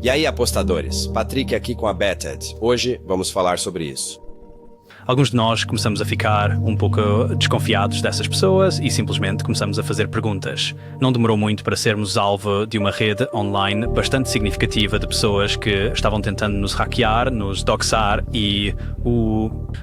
E aí, apostadores? Patrick aqui com a Betted. Hoje vamos falar sobre isso. Alguns de nós começamos a ficar um pouco desconfiados dessas pessoas e simplesmente começamos a fazer perguntas. Não demorou muito para sermos alvo de uma rede online bastante significativa de pessoas que estavam tentando nos hackear, nos doxar e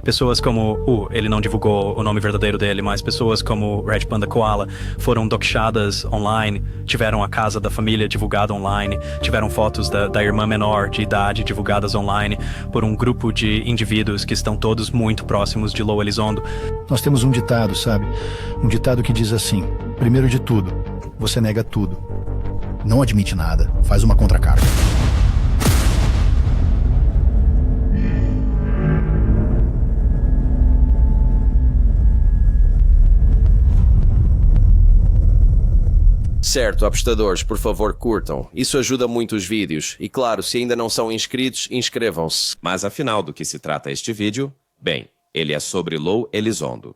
pessoas como ele não divulgou o nome verdadeiro dele, mas pessoas como Red Panda Koala foram doxadas online, tiveram a casa da família divulgada online, tiveram fotos da irmã menor de idade divulgadas online por um grupo de indivíduos que estão todos muito próximos de Lo Elizondo. Nós temos um ditado, sabe? Um ditado que diz assim: primeiro de tudo, você nega tudo. Não admite nada, faz uma contracarga. Certo, apostadores, por favor, curtam. Isso ajuda muito os vídeos. E claro, se ainda não são inscritos, inscrevam-se. Mas afinal, do que se trata este vídeo? Bem, ele é sobre Lo Elizondo.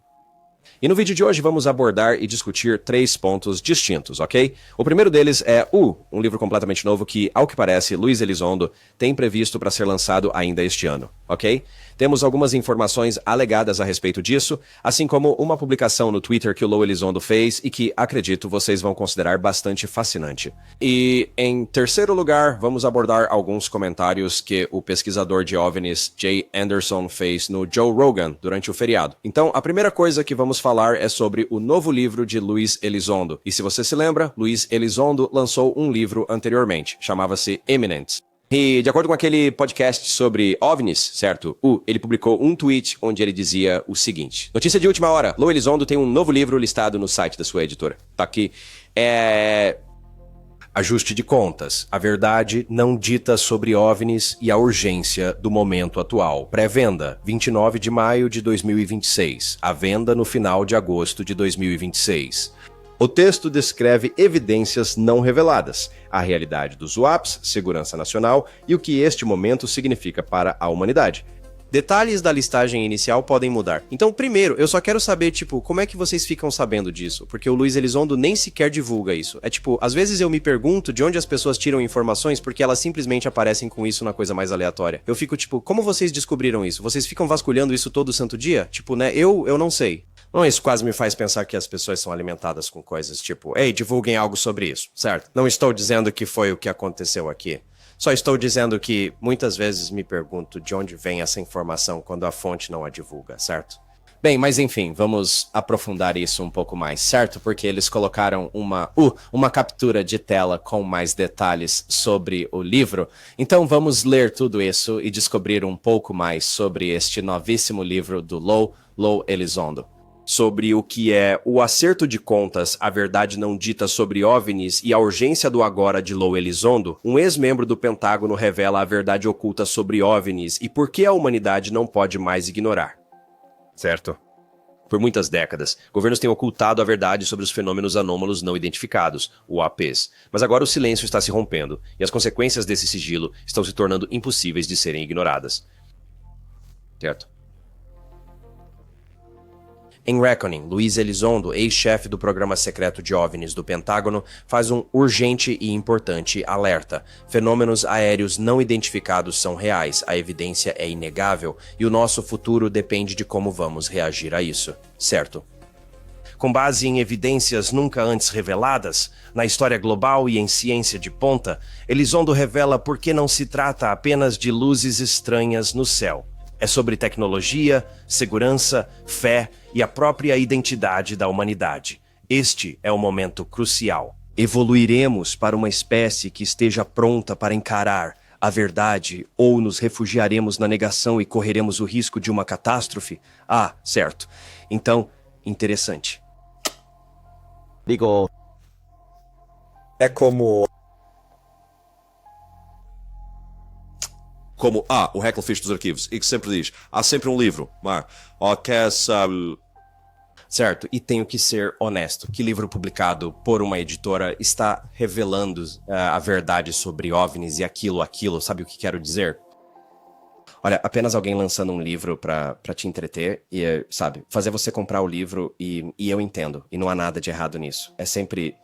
E no vídeo de hoje vamos abordar e discutir 3 pontos distintos, ok? O primeiro deles é um livro completamente novo que, ao que parece, Luiz Elizondo tem previsto para ser lançado ainda este ano, ok? Temos algumas informações alegadas a respeito disso, assim como uma publicação no Twitter que o Lo Elizondo fez e que, acredito, vocês vão considerar bastante fascinante. E, em terceiro lugar, vamos abordar alguns comentários que o pesquisador de OVNIs Jay Anderson fez no Joe Rogan durante o feriado. Então, a primeira coisa que vamos falar é sobre o novo livro de Luiz Elizondo. E se você se lembra, Luiz Elizondo lançou um livro anteriormente, chamava-se Eminence. E de acordo com aquele podcast sobre OVNIs, certo? Ele publicou um tweet onde ele dizia o seguinte: notícia de última hora, Lo Elizondo tem um novo livro listado no site da sua editora. Tá aqui. Ajuste de contas. A verdade não dita sobre OVNIs e a urgência do momento atual. Pré-venda, 29 de maio de 2026. A venda no final de agosto de 2026. O texto descreve evidências não reveladas, a realidade dos swaps, segurança nacional e o que este momento significa para a humanidade. Detalhes da listagem inicial podem mudar. Então, primeiro, eu só quero saber, como é que vocês ficam sabendo disso? Porque o Luiz Elizondo nem sequer divulga isso. Às vezes eu me pergunto de onde as pessoas tiram informações porque elas simplesmente aparecem com isso na coisa mais aleatória. Eu fico como vocês descobriram isso? Vocês ficam vasculhando isso todo santo dia? Eu não sei. Não, isso quase me faz pensar que as pessoas são alimentadas com coisas ei, divulguem algo sobre isso, certo? Não estou dizendo que foi o que aconteceu aqui. Só estou dizendo que muitas vezes me pergunto de onde vem essa informação quando a fonte não a divulga, certo? Bem, mas enfim, vamos aprofundar isso um pouco mais, certo? Porque eles colocaram uma captura de tela com mais detalhes sobre o livro. Então vamos ler tudo isso e descobrir um pouco mais sobre este novíssimo livro do Lo Elizondo. Sobre o que é o acerto de contas, a verdade não dita sobre OVNIs e a urgência do agora de Lo Elizondo, um ex-membro do Pentágono revela a verdade oculta sobre OVNIs e por que a humanidade não pode mais ignorar. Certo? Por muitas décadas, governos têm ocultado a verdade sobre os fenômenos anômalos não identificados, UAPs. Mas agora o silêncio está se rompendo e as consequências desse sigilo estão se tornando impossíveis de serem ignoradas. Certo? Em Reckoning, Luiz Elizondo, ex-chefe do programa secreto de OVNIs do Pentágono, faz um urgente e importante alerta. Fenômenos aéreos não identificados são reais, a evidência é inegável e o nosso futuro depende de como vamos reagir a isso, certo? Com base em evidências nunca antes reveladas, na história global e em ciência de ponta, Elizondo revela por que não se trata apenas de luzes estranhas no céu. É sobre tecnologia, segurança, fé e a própria identidade da humanidade. Este é o momento crucial. Evoluiremos para uma espécie que esteja pronta para encarar a verdade ou nos refugiaremos na negação e correremos o risco de uma catástrofe? Ah, certo. Então, interessante. Digo, é como o Hecklefish dos arquivos, e que sempre diz, há sempre um livro, sabe... Certo, e tenho que ser honesto, que livro publicado por uma editora está revelando a verdade sobre OVNIs e aquilo, sabe o que quero dizer? Olha, apenas alguém lançando um livro pra te entreter e, sabe, fazer você comprar o livro e eu entendo, e não há nada de errado nisso. É sempre...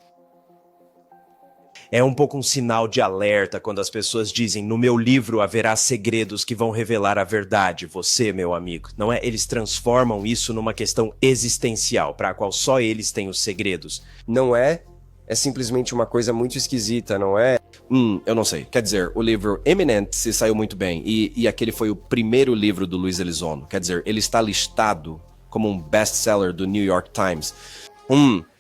É um pouco um sinal de alerta quando as pessoas dizem: no meu livro haverá segredos que vão revelar a verdade, você, meu amigo. Não é? Eles transformam isso numa questão existencial, para a qual só eles têm os segredos. Não é? É simplesmente uma coisa muito esquisita, não é? Eu não sei. Quer dizer, o livro Eminent se saiu muito bem, e aquele foi o primeiro livro do Luiz Elizondo. Quer dizer, ele está listado como um best-seller do New York Times.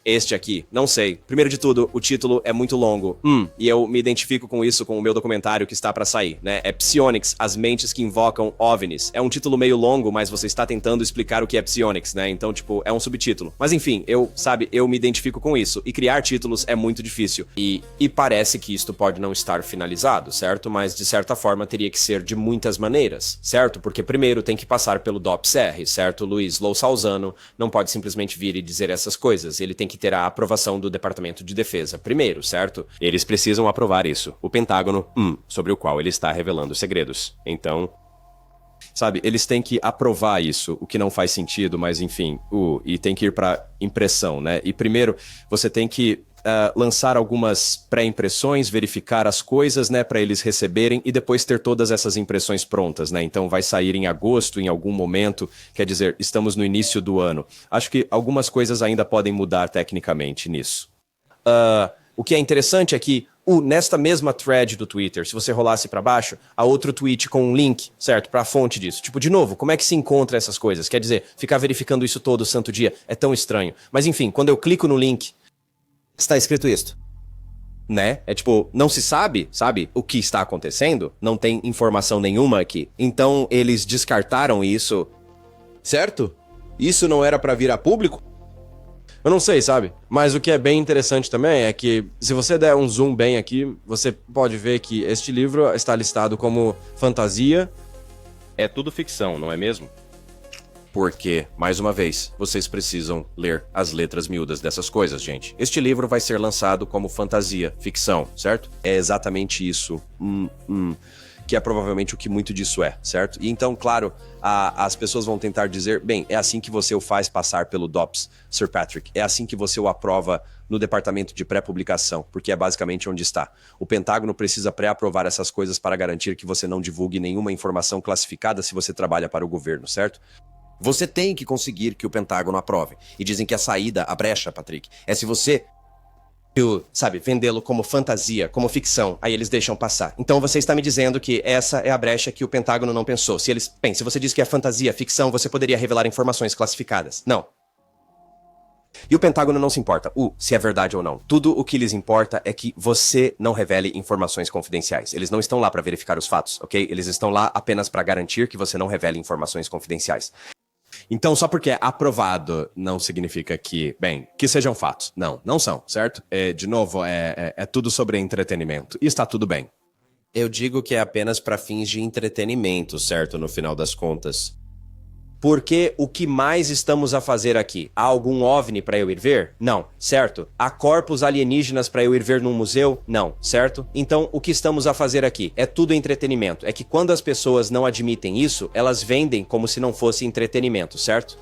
Este aqui, não sei. Primeiro de tudo, o título é muito longo. E eu me identifico com isso com o meu documentário que está para sair, né? É Psionics, as mentes que invocam OVNIs. É um título meio longo, mas você está tentando explicar o que é Psionics, né? Então, tipo, é um subtítulo. Mas enfim, eu me identifico com isso. E criar títulos é muito difícil. E parece que isto pode não estar finalizado, certo? Mas, de certa forma, teria que ser de muitas maneiras, certo? Porque primeiro tem que passar pelo DOPS-R, certo? Luiz Lousalzano não pode simplesmente vir e dizer essas coisas. Ele tem que ter a aprovação do Departamento de Defesa primeiro, certo? Eles precisam aprovar isso. O Pentágono, sobre o qual ele está revelando segredos. Então, sabe, eles têm que aprovar isso, o que não faz sentido, mas enfim, e tem que ir para impressão, né? E primeiro, você tem que lançar algumas pré-impressões, verificar as coisas, né, para eles receberem e depois ter todas essas impressões prontas, né? Então vai sair em agosto, em algum momento, quer dizer, estamos no início do ano. Acho que algumas coisas ainda podem mudar tecnicamente nisso. O que é interessante é que nesta mesma thread do Twitter, se você rolasse para baixo, há outro tweet com um link, certo, para a fonte disso. Tipo, de novo, como é que se encontra essas coisas? Quer dizer, ficar verificando isso todo santo dia é tão estranho. Mas enfim, quando eu clico no link, Está escrito isto. né? É tipo, não se sabe, o que está acontecendo? Não tem informação nenhuma aqui. Então, eles descartaram isso. Certo? Isso não era pra vir a público? Eu não sei, sabe? Mas o que é bem interessante também é que, se você der um zoom bem aqui, você pode ver que este livro está listado como fantasia. É tudo ficção, não é mesmo? Porque, mais uma vez, vocês precisam ler as letras miúdas dessas coisas, gente. Este livro vai ser lançado como fantasia, ficção, certo? É exatamente isso. Que é provavelmente o que muito disso é, certo? E então, claro, as pessoas vão tentar dizer, bem, é assim que você o faz passar pelo DOPS, Sir Patrick. É assim que você o aprova no departamento de pré-publicação, porque é basicamente onde está. O Pentágono precisa pré-aprovar essas coisas para garantir que você não divulgue nenhuma informação classificada se você trabalha para o governo, certo? Você tem que conseguir que o Pentágono aprove. E dizem que a saída, a brecha, Patrick, é se você, sabe, vendê-lo como fantasia, como ficção, aí eles deixam passar. Então você está me dizendo que essa é a brecha que o Pentágono não pensou. Se você diz que é fantasia, ficção, você poderia revelar informações classificadas. Não. E o Pentágono não se importa, se é verdade ou não. Tudo o que lhes importa é que você não revele informações confidenciais. Eles não estão lá para verificar os fatos, ok? Eles estão lá apenas para garantir que você não revele informações confidenciais. Então, só porque é aprovado não significa que, que sejam fatos. Não, não são, certo? De novo, é tudo sobre entretenimento. E está tudo bem. Eu digo que é apenas para fins de entretenimento, certo? No final das contas. Porque o que mais estamos a fazer aqui? Há algum OVNI para eu ir ver? Não, certo? Há corpos alienígenas para eu ir ver num museu? Não, certo? Então, o que estamos a fazer aqui? É tudo entretenimento. É que quando as pessoas não admitem isso, elas vendem como se não fosse entretenimento, certo?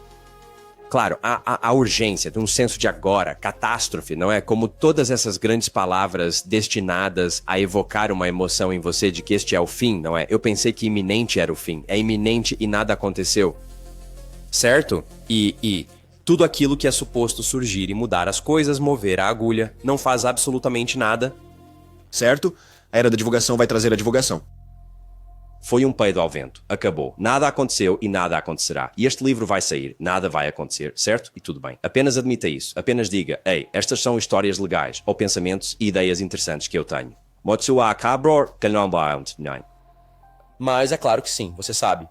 Claro, a urgência, de um senso de agora, catástrofe, não é? Como todas essas grandes palavras destinadas a evocar uma emoção em você de que este é o fim, não é? Eu pensei que iminente era o fim. É iminente e nada aconteceu. Certo? E tudo aquilo que é suposto surgir e mudar as coisas, mover a agulha, não faz absolutamente nada. Certo? A era da divulgação vai trazer a divulgação. Foi um peido ao vento. Acabou. Nada aconteceu e nada acontecerá. E este livro vai sair. Nada vai acontecer, certo? E tudo bem. Apenas admita isso. Apenas diga, ei, estas são histórias legais, ou pensamentos e ideias interessantes que eu tenho. Motsua Cabror, Mas é claro que sim, você sabe.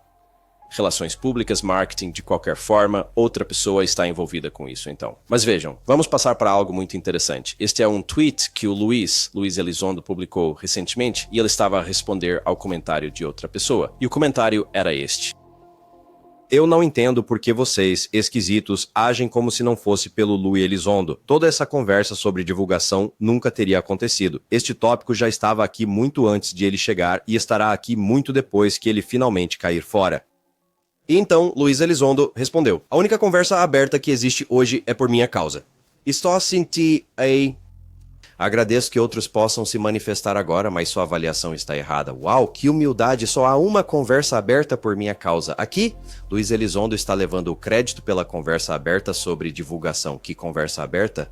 Relações públicas, marketing, de qualquer forma, outra pessoa está envolvida com isso, então. Mas vejam, vamos passar para algo muito interessante. Este é um tweet que o Luiz Elizondo publicou recentemente e ele estava a responder ao comentário de outra pessoa. E o comentário era este. Eu não entendo por que vocês, esquisitos, agem como se não fosse pelo Luiz Elizondo. Toda essa conversa sobre divulgação nunca teria acontecido. Este tópico já estava aqui muito antes de ele chegar e estará aqui muito depois que ele finalmente cair fora. E então, Luiz Elizondo respondeu. A única conversa aberta que existe hoje é por minha causa. Estou a sentir Agradeço que outros possam se manifestar agora, mas sua avaliação está errada. Uau, que humildade, só há uma conversa aberta por minha causa. Aqui, Luiz Elizondo está levando o crédito pela conversa aberta sobre divulgação. Que conversa aberta?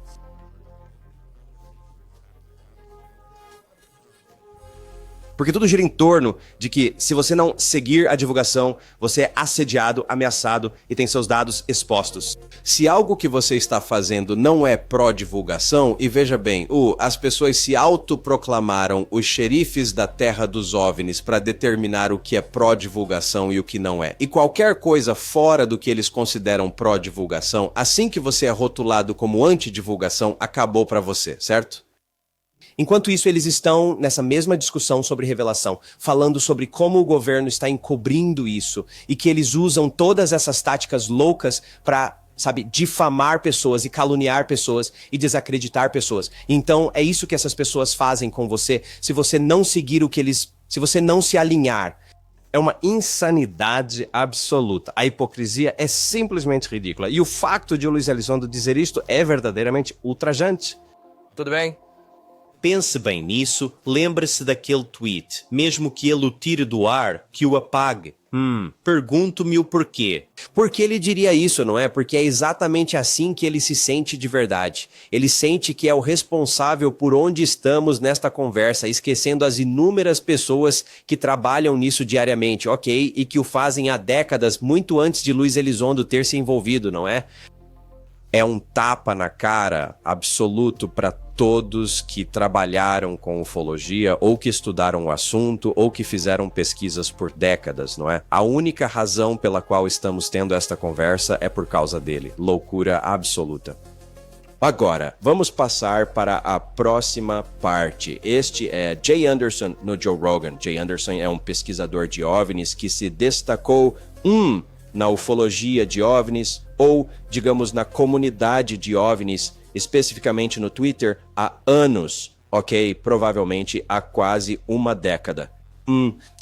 Porque tudo gira em torno de que, se você não seguir a divulgação, você é assediado, ameaçado e tem seus dados expostos. Se algo que você está fazendo não é pró-divulgação, e veja bem, as pessoas se autoproclamaram os xerifes da terra dos OVNIs para determinar o que é pró-divulgação e o que não é. E qualquer coisa fora do que eles consideram pró-divulgação, assim que você é rotulado como anti-divulgação, acabou para você, certo? Enquanto isso, eles estão nessa mesma discussão sobre revelação, falando sobre como o governo está encobrindo isso e que eles usam todas essas táticas loucas para, difamar pessoas e caluniar pessoas e desacreditar pessoas. Então, é isso que essas pessoas fazem com você se você não seguir o que eles... se você não se alinhar. É uma insanidade absoluta. A hipocrisia é simplesmente ridícula. E o facto de o Luiz Elizondo dizer isto é verdadeiramente ultrajante. Tudo bem? Pense bem nisso, lembre-se daquele tweet. Mesmo que ele o tire do ar, que o apague. Pergunto-me o porquê. Porque ele diria isso, não é? Porque é exatamente assim que ele se sente de verdade. Ele sente que é o responsável por onde estamos nesta conversa, esquecendo as inúmeras pessoas que trabalham nisso diariamente, ok? E que o fazem há décadas, muito antes de Luiz Elizondo ter se envolvido, não é? É um tapa na cara absoluto para todos que trabalharam com ufologia, ou que estudaram o assunto, ou que fizeram pesquisas por décadas, não é? A única razão pela qual estamos tendo esta conversa é por causa dele. Loucura absoluta. Agora, vamos passar para a próxima parte. Este é Jay Anderson no Joe Rogan. Jay Anderson é um pesquisador de OVNIs que se destacou, na ufologia de OVNIs, ou, digamos, na comunidade de OVNIs, especificamente no Twitter, há anos, ok? Provavelmente há quase uma década.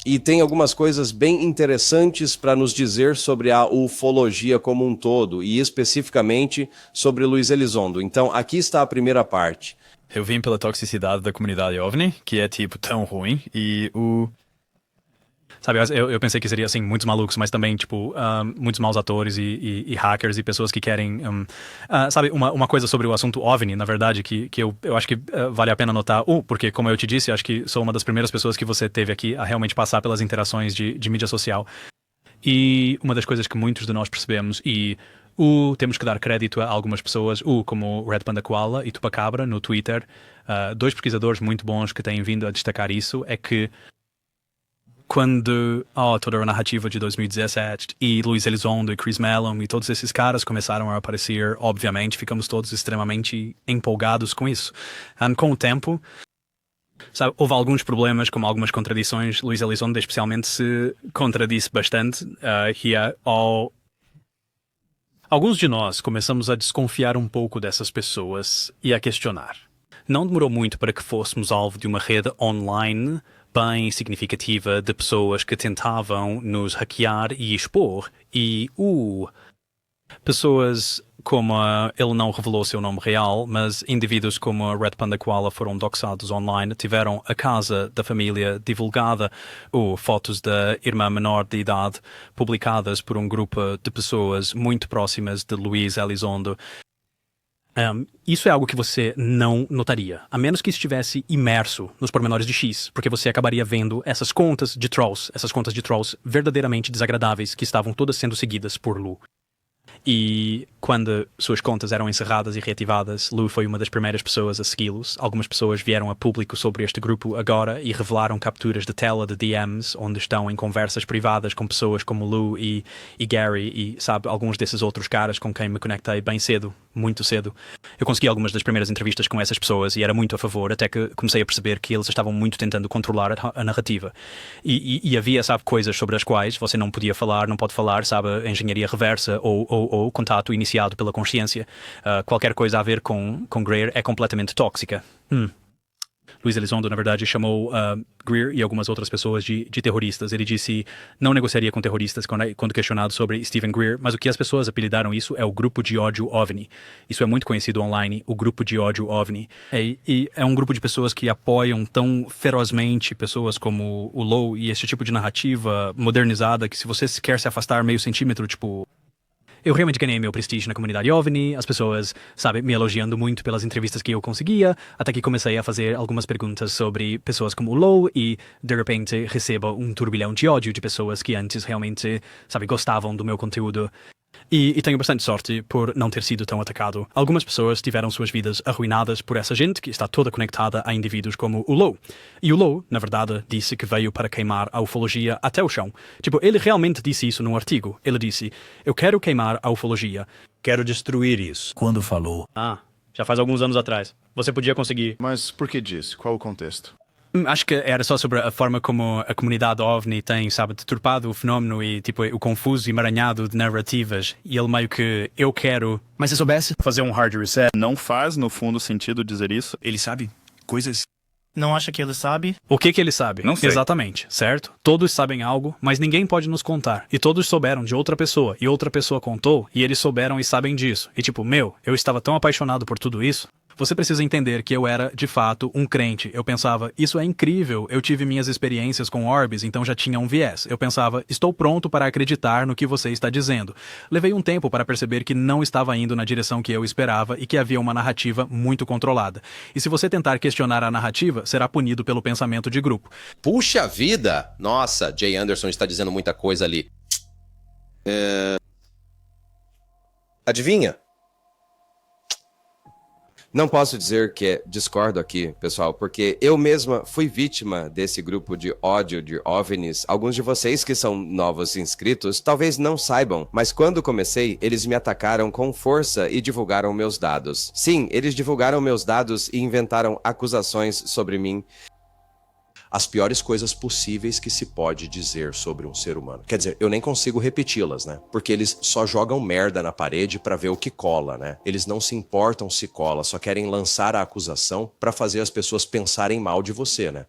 E tem algumas coisas bem interessantes para nos dizer sobre a ufologia como um todo, e especificamente sobre Luiz Elizondo. Então, aqui está a primeira parte. Eu vim pela toxicidade da comunidade OVNI, que é tão ruim, e Sabe, eu pensei que seria, assim, muitos malucos, mas também, muitos maus atores e hackers e pessoas que querem... sabe, uma coisa sobre o assunto OVNI, na verdade, que eu acho que vale a pena notar. Porque, como eu te disse, acho que sou uma das primeiras pessoas que você teve aqui a realmente passar pelas interações de mídia social. E uma das coisas que muitos de nós percebemos, e temos que dar crédito a algumas pessoas, como Red Panda Koala e Tupacabra, no Twitter, dois pesquisadores muito bons que têm vindo a destacar isso, é que quando toda a narrativa de 2017 e Luiz Elizondo e Chris Mellon e todos esses caras começaram a aparecer, obviamente ficamos todos extremamente empolgados com isso. Com o tempo, sabe, houve alguns problemas, como algumas contradições. Luiz Elizondo especialmente se contradisse bastante, alguns de nós começamos a desconfiar um pouco dessas pessoas e a questionar. Não demorou muito para que fôssemos alvo de uma rede online bem significativa de pessoas que tentavam nos hackear e expor, e pessoas como ele não revelou seu nome real, mas indivíduos como a Red Panda Koala foram doxados online, tiveram a casa da família divulgada, fotos da irmã menor de idade publicadas por um grupo de pessoas muito próximas de Luiz Elizondo. Isso é algo que você não notaria, a menos que estivesse imerso nos pormenores de X, porque você acabaria vendo essas contas de trolls verdadeiramente desagradáveis que estavam todas sendo seguidas por Lu. E quando suas contas eram encerradas e reativadas, Lu foi uma das primeiras pessoas a segui-los. Algumas pessoas vieram a público sobre este grupo agora e revelaram capturas de tela de DMs, onde estão em conversas privadas com pessoas como Lu e Gary e, sabe, alguns desses outros caras com quem me conectei bem cedo, muito cedo. Eu consegui algumas das primeiras entrevistas com essas pessoas e era muito a favor, até que comecei a perceber que eles estavam muito tentando controlar a narrativa. E havia, sabe, coisas sobre as quais você não podia falar, não pode falar, sabe, engenharia reversa ou contato iniciado pela consciência. Qualquer coisa a ver com Greer é completamente tóxica. Luiz Elizondo, na verdade, chamou Greer e algumas outras pessoas de terroristas. Ele disse não negociaria com terroristas quando questionado sobre Stephen Greer, mas o que as pessoas apelidaram isso é o grupo de ódio OVNI. Isso é muito conhecido online, o grupo de ódio OVNI. E é um grupo de pessoas que apoiam tão ferozmente pessoas como o Low e esse tipo de narrativa modernizada que se você quer se afastar meio centímetro, tipo... Eu realmente ganhei meu prestígio na comunidade OVNI, as pessoas, sabe, me elogiando muito pelas entrevistas que eu conseguia, até que comecei a fazer algumas perguntas sobre pessoas como o Low e, de repente, recebo um turbilhão de ódio de pessoas que antes realmente, sabe, gostavam do meu conteúdo. E tenho bastante sorte por não ter sido tão atacado. Algumas pessoas tiveram suas vidas arruinadas por essa gente que está toda conectada a indivíduos como o Low. E o Low, na verdade, disse que veio para queimar a ufologia até o chão. Tipo, ele realmente disse isso num artigo. Ele disse, eu quero queimar a ufologia. Quero destruir isso. Quando falou? Já faz alguns anos atrás. Você podia conseguir. Mas por que disse? Qual o contexto? Acho que era só sobre a forma como a comunidade OVNI tem, sabe, deturpado o fenómeno e, tipo, o confuso emaranhado de narrativas. E ele meio que, eu quero... Mas se soubesse... Fazer um hard reset não faz, no fundo, sentido dizer isso? Ele sabe coisas... Não acha que ele sabe? O que ele sabe? Não sei. Exatamente, certo? Todos sabem algo, mas ninguém pode nos contar. E todos souberam de outra pessoa, e outra pessoa contou, e eles souberam e sabem disso. E tipo, eu estava tão apaixonado por tudo isso... Você precisa entender que eu era, de fato, um crente. Eu pensava, isso é incrível, eu tive minhas experiências com orbes, então já tinha um viés. Eu pensava, estou pronto para acreditar no que você está dizendo. Levei um tempo para perceber que não estava indo na direção que eu esperava e que havia uma narrativa muito controlada. E se você tentar questionar a narrativa, será punido pelo pensamento de grupo. Puxa vida! Nossa, Jay Anderson está dizendo muita coisa ali. Adivinha? Não posso dizer que discordo aqui, pessoal, porque eu mesma fui vítima desse grupo de ódio de OVNIs. Alguns de vocês que são novos inscritos talvez não saibam, mas quando comecei, eles me atacaram com força e divulgaram meus dados. Sim, eles divulgaram meus dados e inventaram acusações sobre mim. As piores coisas possíveis que se pode dizer sobre um ser humano. Quer dizer, eu nem consigo repeti-las, né? Porque eles só jogam merda na parede pra ver o que cola, né? Eles não se importam se cola, só querem lançar a acusação pra fazer as pessoas pensarem mal de você, né?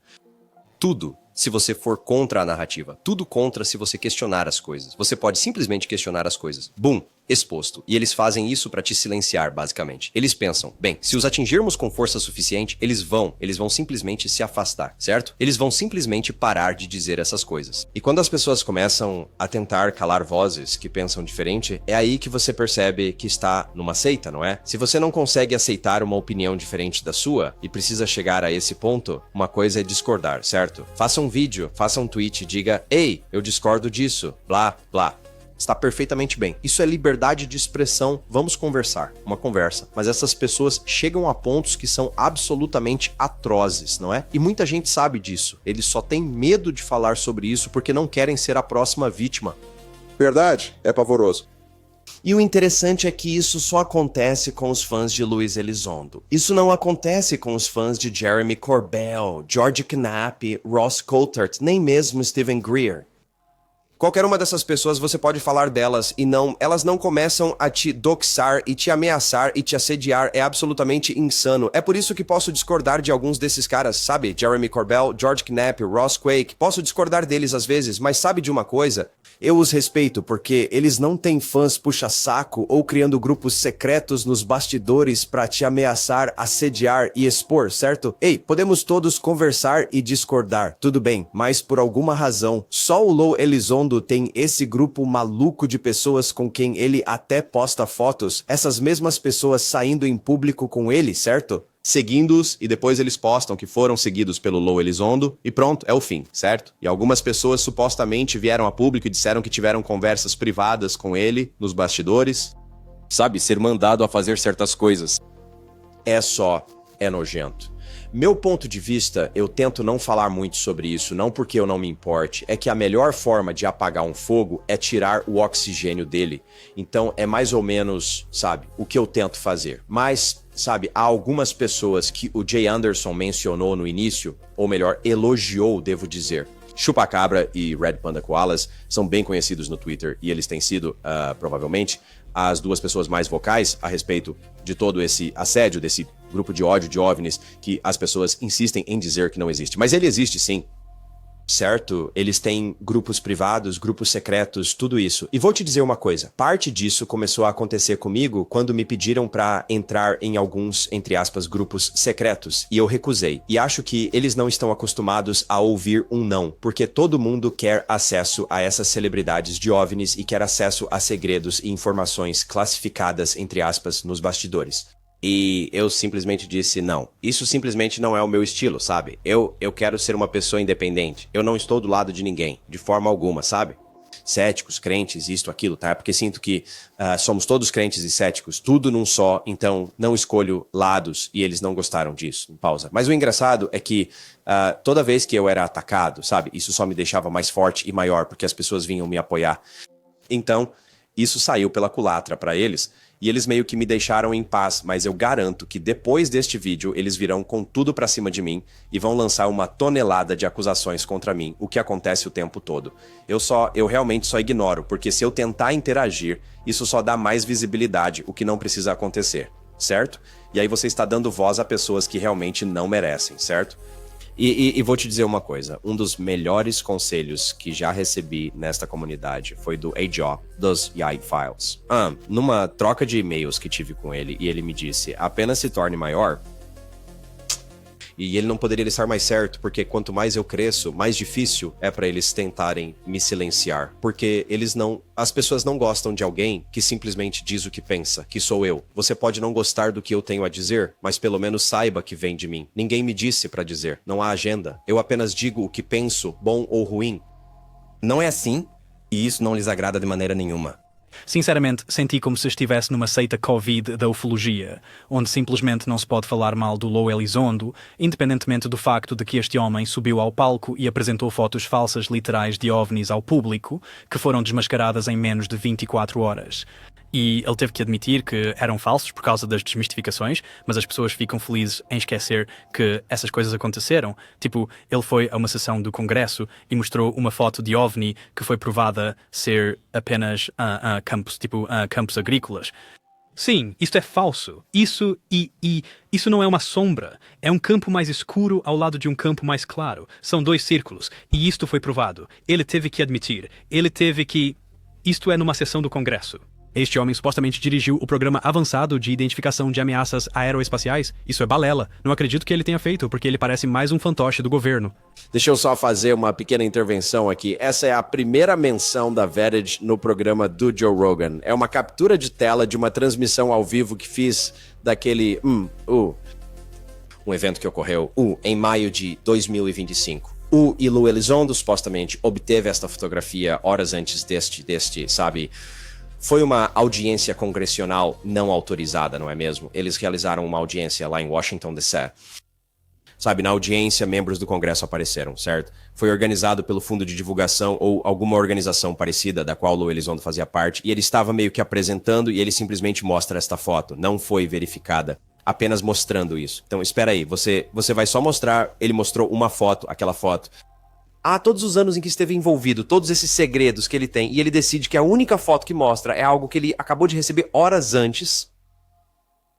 Tudo, se você for contra a narrativa. Tudo contra se você questionar as coisas. Você pode simplesmente questionar as coisas. Bum! Exposto. E eles fazem isso pra te silenciar, basicamente. Eles pensam, bem, se os atingirmos com força suficiente, eles vão simplesmente se afastar, certo? Eles vão simplesmente parar de dizer essas coisas. E quando as pessoas começam a tentar calar vozes que pensam diferente, é aí que você percebe que está numa seita, não é? Se você não consegue aceitar uma opinião diferente da sua e precisa chegar a esse ponto, uma coisa é discordar, certo? Faça um vídeo, faça um tweet, diga, ei, eu discordo disso, blá, blá. Está perfeitamente bem. Isso é liberdade de expressão. Vamos conversar. Uma conversa. Mas essas pessoas chegam a pontos que são absolutamente atrozes, não é? E muita gente sabe disso. Eles só têm medo de falar sobre isso porque não querem ser a próxima vítima. Verdade, é pavoroso. E o interessante é que isso só acontece com os fãs de Luiz Elizondo. Isso não acontece com os fãs de Jeremy Corbell, George Knapp, Ross Coulthard, nem mesmo Stephen Greer. Qualquer uma dessas pessoas, você pode falar delas e elas não começam a te doxar e te ameaçar e te assediar. É absolutamente insano. É por isso que posso discordar de alguns desses caras, sabe? Jeremy Corbell, George Knapp, Ross Quake. Posso discordar deles às vezes, mas sabe de uma coisa? Eu os respeito porque eles não têm fãs puxa-saco ou criando grupos secretos nos bastidores pra te ameaçar, assediar e expor, certo? Ei, podemos todos conversar e discordar, tudo bem, mas por alguma razão, só o Low Elizondo tem esse grupo maluco de pessoas com quem ele até posta fotos, essas mesmas pessoas saindo em público com ele, certo? Seguindo-os e depois eles postam que foram seguidos pelo Low Elizondo e pronto, é o fim, certo? E algumas pessoas supostamente vieram a público e disseram que tiveram conversas privadas com ele nos bastidores. Sabe, ser mandado a fazer certas coisas. É nojento. Meu ponto de vista, eu tento não falar muito sobre isso, não porque eu não me importe, é que a melhor forma de apagar um fogo é tirar o oxigênio dele. Então é mais ou menos, sabe, o que eu tento fazer. Mas, sabe, há algumas pessoas que o Jay Anderson mencionou no início, ou melhor, elogiou, devo dizer. Chupacabra e Red Panda Koalas são bem conhecidos no Twitter e eles têm sido, provavelmente, as duas pessoas mais vocais a respeito de todo esse assédio, desse grupo de ódio de OVNIs que as pessoas insistem em dizer que não existe. Mas ele existe sim. Certo? Eles têm grupos privados, grupos secretos, tudo isso. E vou te dizer uma coisa, parte disso começou a acontecer comigo quando me pediram pra entrar em alguns, entre aspas, grupos secretos, e eu recusei. E acho que eles não estão acostumados a ouvir um não, porque todo mundo quer acesso a essas celebridades de OVNIs e quer acesso a segredos e informações classificadas, entre aspas, nos bastidores. E eu simplesmente disse não. Isso simplesmente não é o meu estilo, sabe? Eu quero ser uma pessoa independente. Eu não estou do lado de ninguém, de forma alguma, sabe? Céticos, crentes, isto, aquilo, tá? Porque sinto que somos todos crentes e céticos, tudo num só, então não escolho lados e eles não gostaram disso. Pausa. Mas o engraçado é que toda vez que eu era atacado, sabe? Isso só me deixava mais forte e maior, porque as pessoas vinham me apoiar. Então, isso saiu pela culatra pra eles. E eles meio que me deixaram em paz, mas eu garanto que depois deste vídeo eles virão com tudo pra cima de mim e vão lançar uma tonelada de acusações contra mim, o que acontece o tempo todo. Eu realmente só ignoro, porque se eu tentar interagir, isso só dá mais visibilidade, o que não precisa acontecer, certo? E aí você está dando voz a pessoas que realmente não merecem, certo? E vou te dizer uma coisa, um dos melhores conselhos que já recebi nesta comunidade foi do AJO, dos Yai Files. Numa troca de e-mails que tive com ele, e ele me disse, apenas se torne maior. E ele não poderia estar mais certo, porque quanto mais eu cresço, mais difícil é pra eles tentarem me silenciar. Porque as pessoas não gostam de alguém que simplesmente diz o que pensa, que sou eu. Você pode não gostar do que eu tenho a dizer, mas pelo menos saiba que vem de mim. Ninguém me disse pra dizer, não há agenda. Eu apenas digo o que penso, bom ou ruim. Não é assim, e isso não lhes agrada de maneira nenhuma. Sinceramente, senti como se estivesse numa seita Covid da ufologia, onde simplesmente não se pode falar mal do Lou Elizondo, independentemente do facto de que este homem subiu ao palco e apresentou fotos falsas literais de OVNIs ao público, que foram desmascaradas em menos de 24 horas. E ele teve que admitir que eram falsos por causa das desmistificações, mas as pessoas ficam felizes em esquecer que essas coisas aconteceram. Tipo, ele foi a uma sessão do Congresso e mostrou uma foto de OVNI que foi provada ser apenas campos agrícolas. Sim, isto é falso. Isso não é uma sombra. É um campo mais escuro ao lado de um campo mais claro. São dois círculos. E isto foi provado. Ele teve que admitir. Isto é numa sessão do Congresso. Este homem supostamente dirigiu o programa avançado de identificação de ameaças aeroespaciais. Isso é balela. Não acredito que ele tenha feito, porque ele parece mais um fantoche do governo. Deixa eu só fazer uma pequena intervenção aqui. Essa é a primeira menção da Vetted no programa do Joe Rogan. É uma captura de tela de uma transmissão ao vivo que fiz daquele... um evento que ocorreu em maio de 2025. E Lou Elizondo supostamente obteve esta fotografia horas antes deste, sabe... Foi uma audiência congressional não autorizada, não é mesmo? Eles realizaram uma audiência lá em Washington, D.C. Sabe, na audiência, membros do Congresso apareceram, certo? Foi organizado pelo Fundo de Divulgação ou alguma organização parecida, da qual Lou Elizondo fazia parte, e ele estava meio que apresentando e ele simplesmente mostra esta foto. Não foi verificada, apenas mostrando isso. Então, espera aí, você vai só mostrar, ele mostrou uma foto, aquela foto. Todos os anos em que esteve envolvido, todos esses segredos que ele tem, e ele decide que a única foto que mostra é algo que ele acabou de receber horas antes,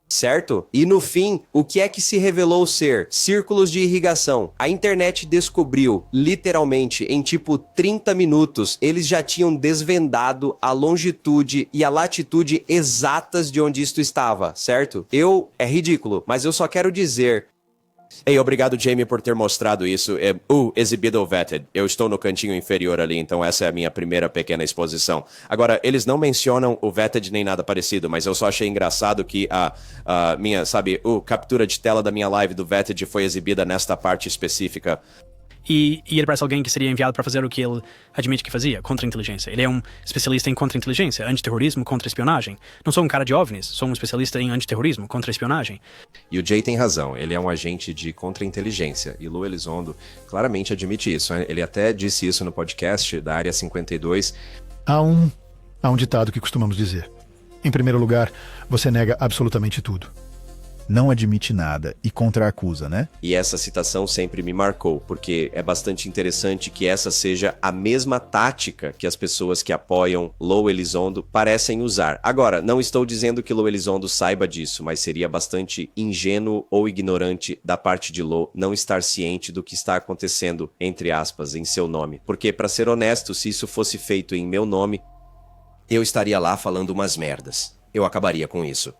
certo? E no fim, o que é que se revelou ser? Círculos de irrigação. A internet descobriu, literalmente, em tipo 30 minutos, eles já tinham desvendado a longitude e a latitude exatas de onde isto estava, certo? É ridículo, mas eu só quero dizer... Ei, obrigado, Jamie, por ter mostrado isso. Exibido ou Vetted. Eu estou no cantinho inferior ali, então essa é a minha primeira pequena exposição. Agora, eles não mencionam o Vetted nem nada parecido, mas eu só achei engraçado que a minha, captura de tela da minha live do Vetted foi exibida nesta parte específica. E ele parece alguém que seria enviado para fazer o que ele admite que fazia, contra-inteligência. Ele é um especialista em contra-inteligência, antiterrorismo, contra-espionagem. Não sou um cara de OVNIs, sou um especialista em antiterrorismo, contra-espionagem. E o Jay tem razão, ele é um agente de contra-inteligência. E Lou Elizondo claramente admite isso, né? Ele até disse isso no podcast da Área 52. Há um ditado que costumamos dizer. Em primeiro lugar, você nega absolutamente tudo. não admite nada e contra-acusa, né? E essa citação sempre me marcou, porque é bastante interessante que essa seja a mesma tática que as pessoas que apoiam Lou Elizondo parecem usar. Agora, não estou dizendo que Lou Elizondo saiba disso, mas seria bastante ingênuo ou ignorante da parte de Lou não estar ciente do que está acontecendo, entre aspas, em seu nome. Porque, para ser honesto, se isso fosse feito em meu nome, eu estaria lá falando umas merdas. Eu acabaria com isso.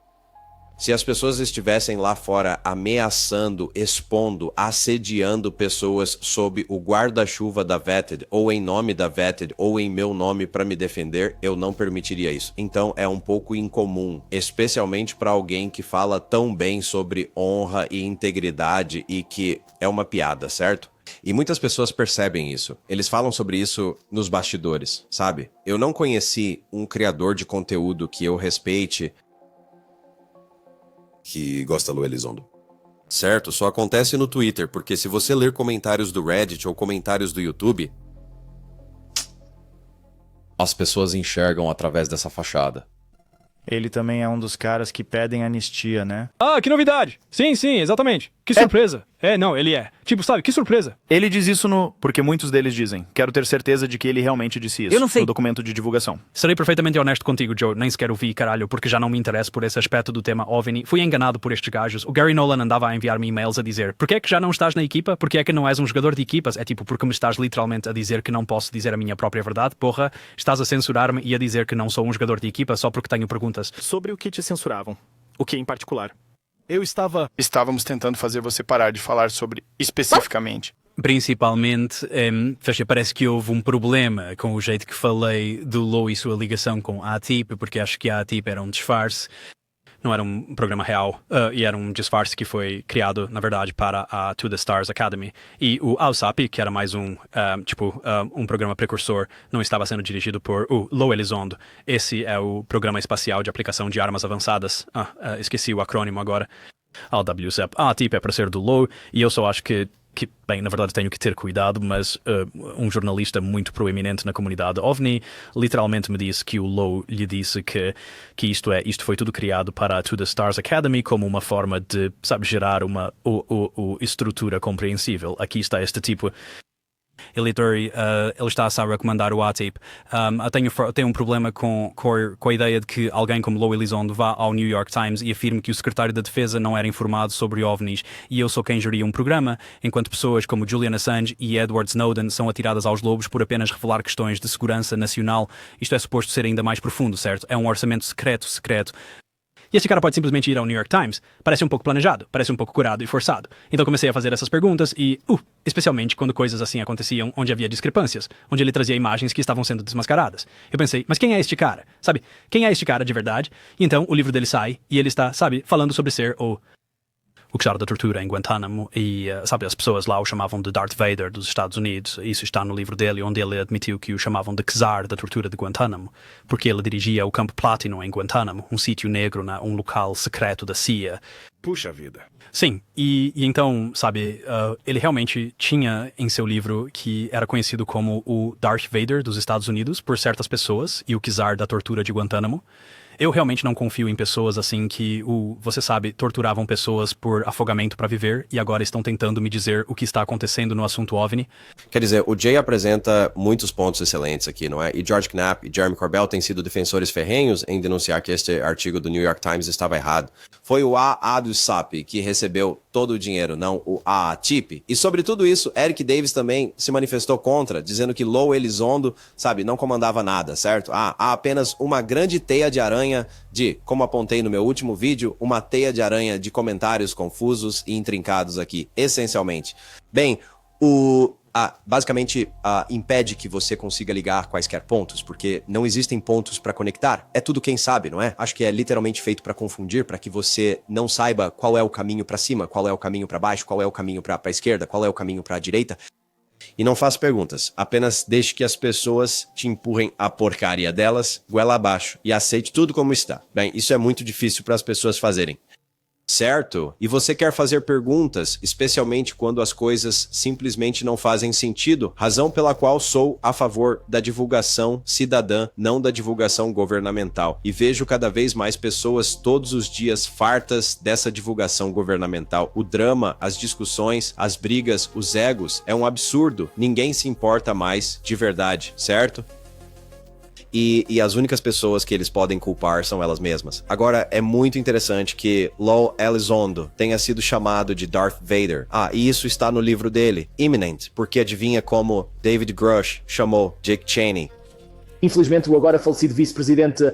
Se as pessoas estivessem lá fora ameaçando, expondo, assediando pessoas sob o guarda-chuva da Vetted, ou em nome da Vetted, ou em meu nome para me defender, eu não permitiria isso. Então é um pouco incomum, especialmente para alguém que fala tão bem sobre honra e integridade e que é uma piada, certo? E muitas pessoas percebem isso. Eles falam sobre isso nos bastidores, sabe? Eu não conheci um criador de conteúdo que eu respeite que gosta do Elizondo. Certo, só acontece no Twitter, porque se você ler comentários do Reddit ou comentários do YouTube, As pessoas enxergam através dessa fachada. Ele também é um dos caras que pedem anistia, né? Ah, que novidade! Sim, exatamente. Que surpresa. Não, ele é. Tipo, sabe, que surpresa. Ele diz isso porque muitos deles dizem. Quero ter certeza de que ele realmente disse isso. Eu não sei. No documento de divulgação. Serei perfeitamente honesto contigo, Joe. Nem sequer ouvi, caralho, porque já não me interesso por esse aspecto do tema OVNI. Fui enganado por estes gajos. O Gary Nolan andava a enviar-me e-mails a dizer: por que é que já não estás na equipa? Por que é que não és um jogador de equipas? É tipo, porque me estás literalmente a dizer que não posso dizer a minha própria verdade? Porra, estás a censurar-me e a dizer que não sou um jogador de equipa só porque tenho perguntas. Sobre o que te censuravam. O que em particular? Estávamos tentando fazer você parar de falar sobre especificamente. Principalmente, parece que houve um problema com o jeito que falei do Lou e sua ligação com a ATIP, porque acho que a ATIP era um disfarce, não era um programa real, e era um disfarce que foi criado, na verdade, para a To The Stars Academy. E o AUSAP, que era mais um programa precursor, não estava sendo dirigido por o Lou Elizondo. Esse é o Programa Espacial de Aplicação de Armas Avançadas. Esqueci o acrônimo agora. LWCEP. A ATIP é para ser do Lou, e eu só acho que, bem, na verdade tenho que ter cuidado, mas um jornalista muito proeminente na comunidade OVNI literalmente me disse que o Lou lhe disse que isto foi tudo criado para a To The Stars Academy como uma forma de, sabe, gerar uma estrutura compreensível. Aqui está este tipo. Ele está a recomendar o ATIP. Tenho um problema com a ideia de que alguém como Lou Elizondo vá ao New York Times e afirme que o secretário da Defesa não era informado sobre OVNIs e eu sou quem geria um programa, enquanto pessoas como Julian Assange e Edward Snowden são atiradas aos lobos por apenas revelar questões de segurança nacional. Isto é suposto ser ainda mais profundo, certo? É um orçamento secreto. E esse cara pode simplesmente ir ao New York Times. Parece um pouco planejado, parece um pouco curado e forçado. Então comecei a fazer essas perguntas e, especialmente quando coisas assim aconteciam, onde havia discrepâncias, onde ele trazia imagens que estavam sendo desmascaradas. Eu pensei, mas quem é este cara? Sabe, quem é este cara de verdade? E então o livro dele sai e ele está, sabe, falando sobre ser o czar da tortura em Guantánamo e, sabe, as pessoas lá o chamavam de Darth Vader dos Estados Unidos. Isso está no livro dele, onde ele admitiu que o chamavam de czar da tortura de Guantánamo, porque ele dirigia o Campo Platino em Guantánamo, um sítio negro, um local secreto da CIA. Puxa vida. Sim, e então, sabe, ele realmente tinha em seu livro que era conhecido como o Darth Vader dos Estados Unidos por certas pessoas e o czar da tortura de Guantánamo. Eu realmente não confio em pessoas assim que, você sabe, torturavam pessoas por afogamento para viver e agora estão tentando me dizer o que está acontecendo no assunto OVNI. Quer dizer, o Jay apresenta muitos pontos excelentes aqui, não é? E George Knapp e Jeremy Corbell têm sido defensores ferrenhos em denunciar que este artigo do New York Times estava errado. Foi o AUSAP que recebeu todo o dinheiro, não o ATIP. E sobre tudo isso, Eric Davis também se manifestou contra, dizendo que Lou Elizondo, sabe, não comandava nada, certo? Há apenas uma grande teia de aranha de, como apontei no meu último vídeo, uma teia de aranha de comentários confusos e intrincados aqui, essencialmente. Bem, basicamente impede que você consiga ligar quaisquer pontos, porque não existem pontos para conectar. É tudo quem sabe, não é? Acho que é literalmente feito para confundir, para que você não saiba qual é o caminho para cima, qual é o caminho para baixo, qual é o caminho para a esquerda, qual é o caminho para a direita. E não faça perguntas, apenas deixe que as pessoas te empurrem a porcaria delas, goela abaixo, e aceite tudo como está. Bem, isso é muito difícil para as pessoas fazerem. certo? E você quer fazer perguntas, especialmente quando as coisas simplesmente não fazem sentido, razão pela qual sou a favor da divulgação cidadã, não da divulgação governamental. E vejo cada vez mais pessoas todos os dias fartas dessa divulgação governamental. O drama, as discussões, as brigas, os egos, é um absurdo. Ninguém se importa mais de verdade, certo? E as únicas pessoas que eles podem culpar são elas mesmas. Agora, é muito interessante que Lowell Elizondo tenha sido chamado de Darth Vader. E isso está no livro dele, Imminent, porque adivinha como David Grush chamou Dick Cheney? Infelizmente, o agora falecido vice-presidente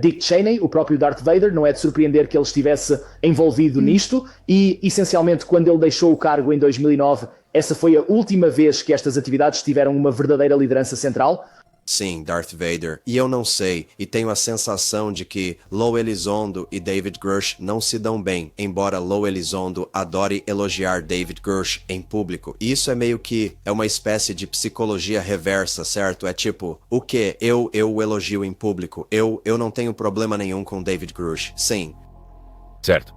Dick Cheney, o próprio Darth Vader, não é de surpreender que ele estivesse envolvido nisto e, essencialmente, quando ele deixou o cargo em 2009, essa foi a última vez que estas atividades tiveram uma verdadeira liderança central. Sim, Darth Vader. E eu não sei, e tenho a sensação de que Lowell Elizondo e David Grush não se dão bem, embora Lowell Elizondo adore elogiar David Grush em público. E isso é meio que uma espécie de psicologia reversa, certo? É tipo, o quê? Eu o elogio em público. Eu não tenho problema nenhum com David Grush. Sim. Certo.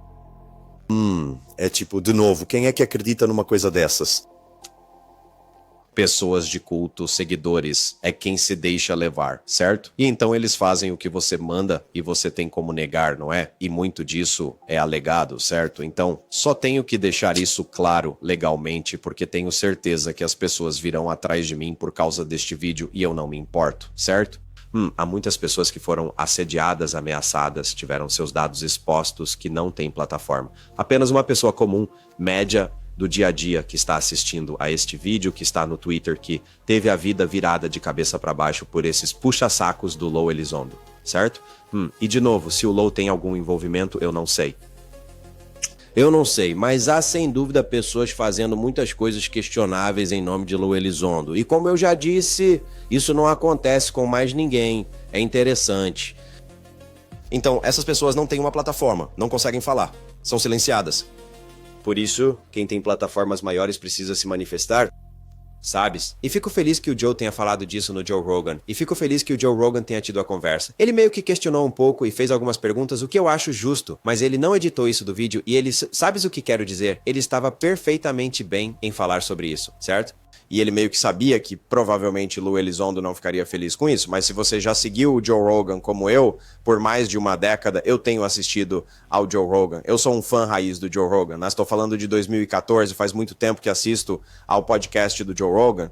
É tipo, de novo, quem é que acredita numa coisa dessas? Pessoas de culto, seguidores, é quem se deixa levar, certo? E então eles fazem o que você manda e você tem como negar, não é? E muito disso é alegado, certo? Então, só tenho que deixar isso claro legalmente, porque tenho certeza que as pessoas virão atrás de mim por causa deste vídeo e eu não me importo, certo? Há muitas pessoas que foram assediadas, ameaçadas, tiveram seus dados expostos, que não têm plataforma. Apenas uma pessoa comum, média, do dia a dia que está assistindo a este vídeo, que está no Twitter, que teve a vida virada de cabeça para baixo por esses puxa-sacos do Lowell Elizondo, certo? E de novo, se o Low tem algum envolvimento, eu não sei. Eu não sei, mas há sem dúvida pessoas fazendo muitas coisas questionáveis em nome de Lowell Elizondo. E como eu já disse, isso não acontece com mais ninguém. É interessante. Então, essas pessoas não têm uma plataforma, não conseguem falar, são silenciadas. Por isso, quem tem plataformas maiores precisa se manifestar, sabes? E fico feliz que o Joe tenha falado disso no Joe Rogan. E fico feliz que o Joe Rogan tenha tido a conversa. Ele meio que questionou um pouco e fez algumas perguntas, o que eu acho justo. Mas ele não editou isso do vídeo e ele... Sabes o que quero dizer? Ele estava perfeitamente bem em falar sobre isso, certo? E ele meio que sabia que provavelmente Lowell Elizondo não ficaria feliz com isso, mas se você já seguiu o Joe Rogan como eu, por mais de uma década, eu tenho assistido ao Joe Rogan. Eu sou um fã raiz do Joe Rogan. Nós estou falando de 2014, faz muito tempo que assisto ao podcast do Joe Rogan.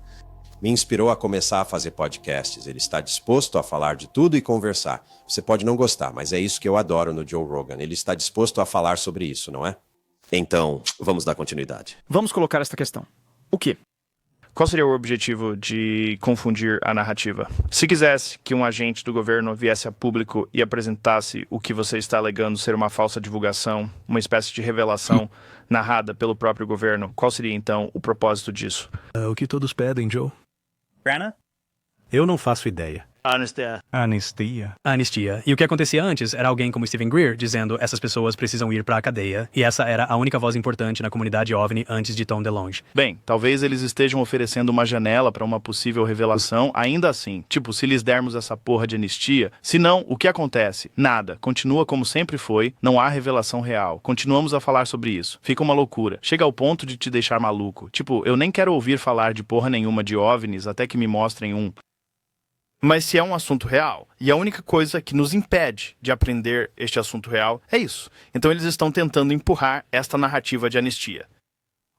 Me inspirou a começar a fazer podcasts. Ele está disposto a falar de tudo e conversar. Você pode não gostar, mas é isso que eu adoro no Joe Rogan. Ele está disposto a falar sobre isso, não é? Então, vamos dar continuidade. Vamos colocar esta questão. O quê? Qual seria o objetivo de confundir a narrativa? Se quisesse que um agente do governo viesse a público e apresentasse o que você está alegando ser uma falsa divulgação, uma espécie de revelação narrada pelo próprio governo, qual seria então o propósito disso? O que todos pedem, Joe? Grana? Eu não faço ideia. Anistia. Anistia. Anistia. E o que acontecia antes era alguém como Stephen Greer dizendo essas pessoas precisam ir para a cadeia, e essa era a única voz importante na comunidade OVNI antes de Tom DeLonge. Bem, talvez eles estejam oferecendo uma janela para uma possível revelação, ainda assim. Tipo, se lhes dermos essa porra de anistia, se não, o que acontece? Nada. Continua como sempre foi, não há revelação real. Continuamos a falar sobre isso. Fica uma loucura. Chega ao ponto de te deixar maluco. Tipo, eu nem quero ouvir falar de porra nenhuma de OVNIs até que me mostrem um. Mas se é um assunto real, e a única coisa que nos impede de aprender este assunto real é isso. Então eles estão tentando empurrar esta narrativa de anistia.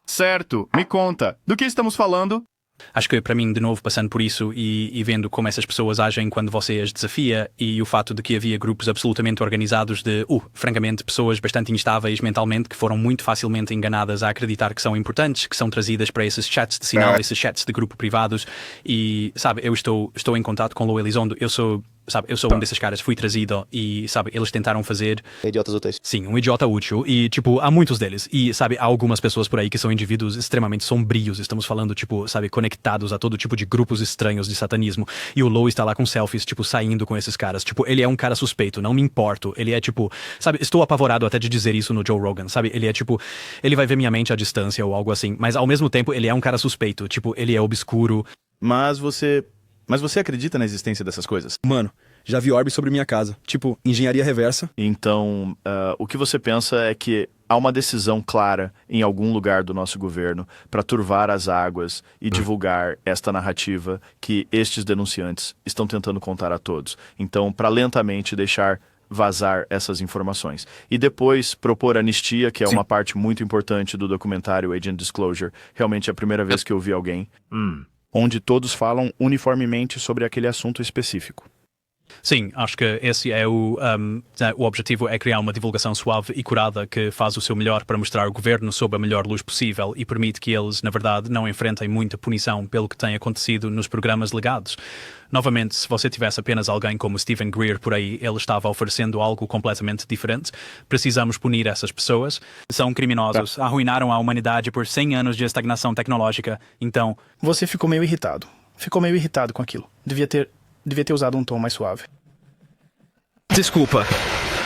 Certo, me conta, do que estamos falando? Acho que para mim, de novo, passando por isso e vendo como essas pessoas agem quando você as desafia e o fato de que havia grupos absolutamente organizados de, francamente, pessoas bastante instáveis mentalmente que foram muito facilmente enganadas a acreditar que são importantes, que são trazidas para esses chats de sinal, esses chats de grupo privados e, sabe, eu estou em contato com Lowell Elizondo, eu sou um desses caras, fui trazido e, sabe, eles tentaram fazer... Idiotas úteis. Sim, um idiota útil e, tipo, há muitos deles e, sabe, há algumas pessoas por aí que são indivíduos extremamente sombrios, estamos falando, tipo, sabe, conectados a todo tipo de grupos estranhos de satanismo e o Low está lá com selfies, tipo, saindo com esses caras, tipo, ele é um cara suspeito, não me importo, ele é, tipo, sabe, estou apavorado até de dizer isso no Joe Rogan, sabe, ele é, tipo, ele vai ver minha mente à distância ou algo assim, mas ao mesmo tempo ele é um cara suspeito, tipo, ele é obscuro. Mas você acredita na existência dessas coisas? Mano, Já vi orbes sobre minha casa. Tipo, engenharia reversa. Então, o que você pensa é que há uma decisão clara em algum lugar do nosso governo para turvar as águas e divulgar esta narrativa que estes denunciantes estão tentando contar a todos. Então, para lentamente deixar vazar essas informações. E depois propor anistia, que é uma parte muito importante do documentário Agent Disclosure. Realmente é a primeira vez que eu vi alguém onde todos falam uniformemente sobre aquele assunto específico. Sim, acho que esse é o objetivo, é criar uma divulgação suave e curada que faz o seu melhor para mostrar o governo sob a melhor luz possível e permite que eles, na verdade, não enfrentem muita punição pelo que tem acontecido nos programas legados. Novamente, se você tivesse apenas alguém como Stephen Greer por aí, ele estava oferecendo algo completamente diferente. Precisamos punir essas pessoas. São criminosos, arruinaram a humanidade por 100 anos de estagnação tecnológica, então... Você ficou meio irritado. Ficou meio irritado com aquilo. Devia ter usado um tom mais suave. Desculpa.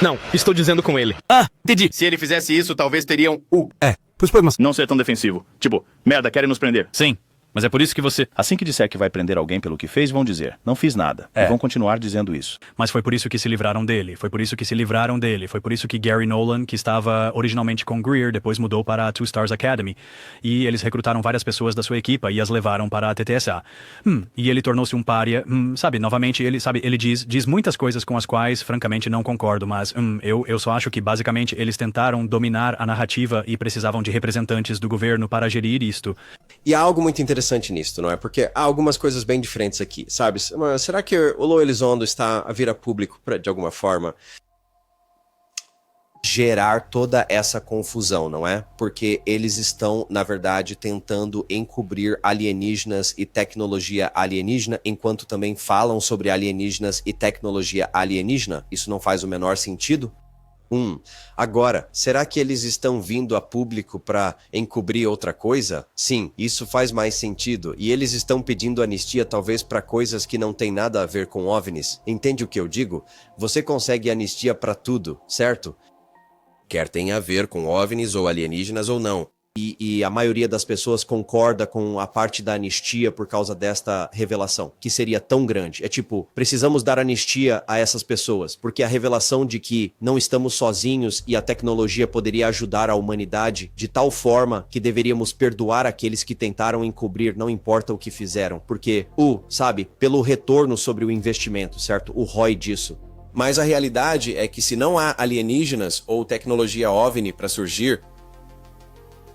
Não, estou dizendo com ele. Ah, entendi. Se ele fizesse isso, talvez teriam o... Pois foi, mas... Não ser tão defensivo. Tipo, merda, querem nos prender. Sim, mas é por isso que você... Assim que disser que vai prender alguém pelo que fez, vão dizer, não fiz nada. E vão continuar dizendo isso. Mas foi por isso que se livraram dele, foi por isso que se livraram dele, foi por isso que Gary Nolan, que estava originalmente com Greer, depois mudou para a Two Stars Academy. E eles recrutaram várias pessoas da sua equipa e as levaram para a TTSA. E ele tornou-se um pária, sabe, novamente, ele diz muitas coisas com as quais, francamente, não concordo, mas eu só acho que, basicamente, eles tentaram dominar a narrativa e precisavam de representantes do governo para gerir isto. E há algo muito interessante nisto, não é? Porque há algumas coisas bem diferentes aqui, sabe? Mas será que o Lo Elizondo está a vir a público para, de alguma forma, gerar toda essa confusão, não é? Porque eles estão, na verdade, tentando encobrir alienígenas e tecnologia alienígena, enquanto também falam sobre alienígenas e tecnologia alienígena? Isso não faz o menor sentido? Agora, será que eles estão vindo a público para encobrir outra coisa? Sim, isso faz mais sentido. E eles estão pedindo anistia talvez para coisas que não tem nada a ver com OVNIs. Entende o que eu digo? Você consegue anistia para tudo, certo? Quer tenha a ver com OVNIs ou alienígenas ou não. E a maioria das pessoas concorda com a parte da anistia por causa desta revelação, que seria tão grande. É tipo, precisamos dar anistia a essas pessoas, porque a revelação de que não estamos sozinhos e a tecnologia poderia ajudar a humanidade de tal forma que deveríamos perdoar aqueles que tentaram encobrir, não importa o que fizeram, porque pelo retorno sobre o investimento, certo? O ROI disso. Mas a realidade é que se não há alienígenas ou tecnologia OVNI para surgir,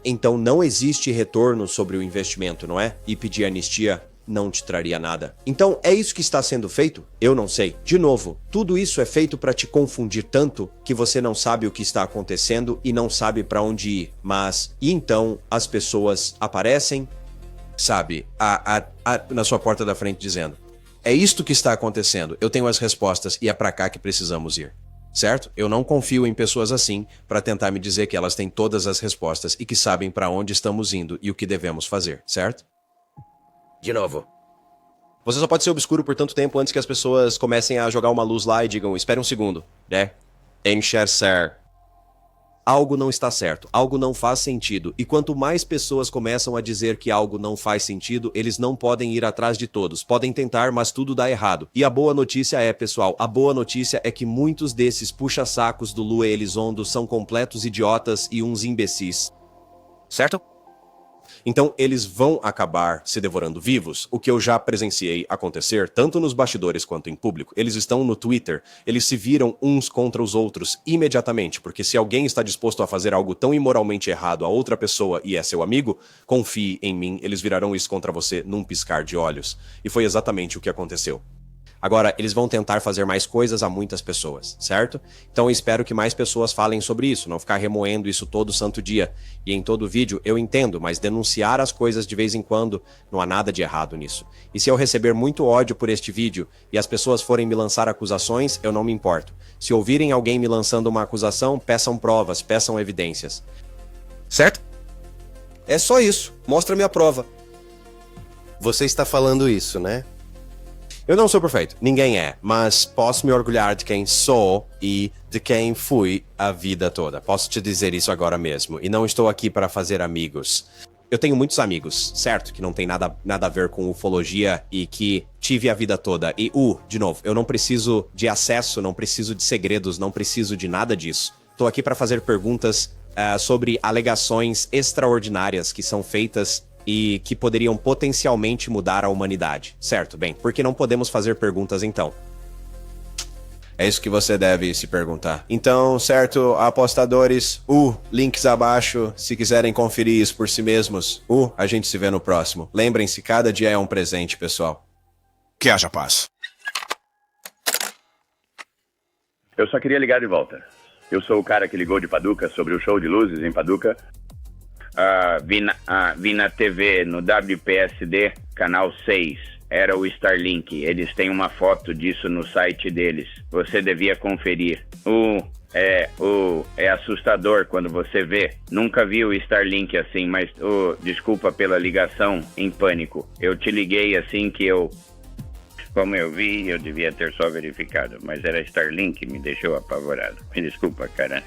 então não existe retorno sobre o investimento, não é? E pedir anistia não te traria nada. Então é isso que está sendo feito? Eu não sei. De novo, tudo isso é feito para te confundir tanto que você não sabe o que está acontecendo e não sabe para onde ir. E então as pessoas aparecem, sabe, na sua porta da frente dizendo: é isto que está acontecendo, eu tenho as respostas e é para cá que precisamos ir. Certo? Eu não confio em pessoas assim para tentar me dizer que elas têm todas as respostas e que sabem para onde estamos indo e o que devemos fazer, certo? De novo. Você só pode ser obscuro por tanto tempo antes que as pessoas comecem a jogar uma luz lá e digam: espere um segundo, né? Enxercer. Algo não está certo, algo não faz sentido, e quanto mais pessoas começam a dizer que algo não faz sentido, eles não podem ir atrás de todos, podem tentar, mas tudo dá errado. E a boa notícia é, pessoal, a boa notícia é que muitos desses puxa-sacos do Lo Elizondo são completos idiotas e uns imbecis. Certo? Então eles vão acabar se devorando vivos, o que eu já presenciei acontecer, tanto nos bastidores quanto em público. Eles estão no Twitter, eles se viram uns contra os outros imediatamente, porque se alguém está disposto a fazer algo tão imoralmente errado a outra pessoa e é seu amigo, confie em mim, eles virarão isso contra você num piscar de olhos. E foi exatamente o que aconteceu. Agora, eles vão tentar fazer mais coisas a muitas pessoas, certo? Então eu espero que mais pessoas falem sobre isso, não ficar remoendo isso todo santo dia. E em todo vídeo, eu entendo, mas denunciar as coisas de vez em quando, não há nada de errado nisso. E se eu receber muito ódio por este vídeo e as pessoas forem me lançar acusações, eu não me importo. Se ouvirem alguém me lançando uma acusação, peçam provas, peçam evidências. Certo? É só isso. Mostra-me a prova. Você está falando isso, né? Eu não sou perfeito, ninguém é, mas posso me orgulhar de quem sou e de quem fui a vida toda. Posso te dizer isso agora mesmo, e não estou aqui para fazer amigos. Eu tenho muitos amigos, certo? Que não tem nada a ver com ufologia e que tive a vida toda. E, de novo, eu não preciso de acesso, não preciso de segredos, não preciso de nada disso. Tô aqui para fazer perguntas sobre alegações extraordinárias que são feitas e que poderiam potencialmente mudar a humanidade. Certo, bem, por que não podemos fazer perguntas então? É isso que você deve se perguntar. Então, certo, apostadores, links abaixo, se quiserem conferir isso por si mesmos. A gente se vê no próximo. Lembrem-se, cada dia é um presente, pessoal. Que haja paz. Eu só queria ligar de volta. Eu sou o cara que ligou de Paducah sobre o show de luzes em Paducah. Vi na TV, no WPSD, canal 6. Era o Starlink. Eles têm uma foto disso no site deles. Você devia conferir. É assustador quando você vê. Nunca vi o Starlink assim, mas desculpa pela ligação em pânico. Eu te liguei assim que como eu vi, eu devia ter só verificado, mas era Starlink, me deixou apavorado. Me desculpa, cara.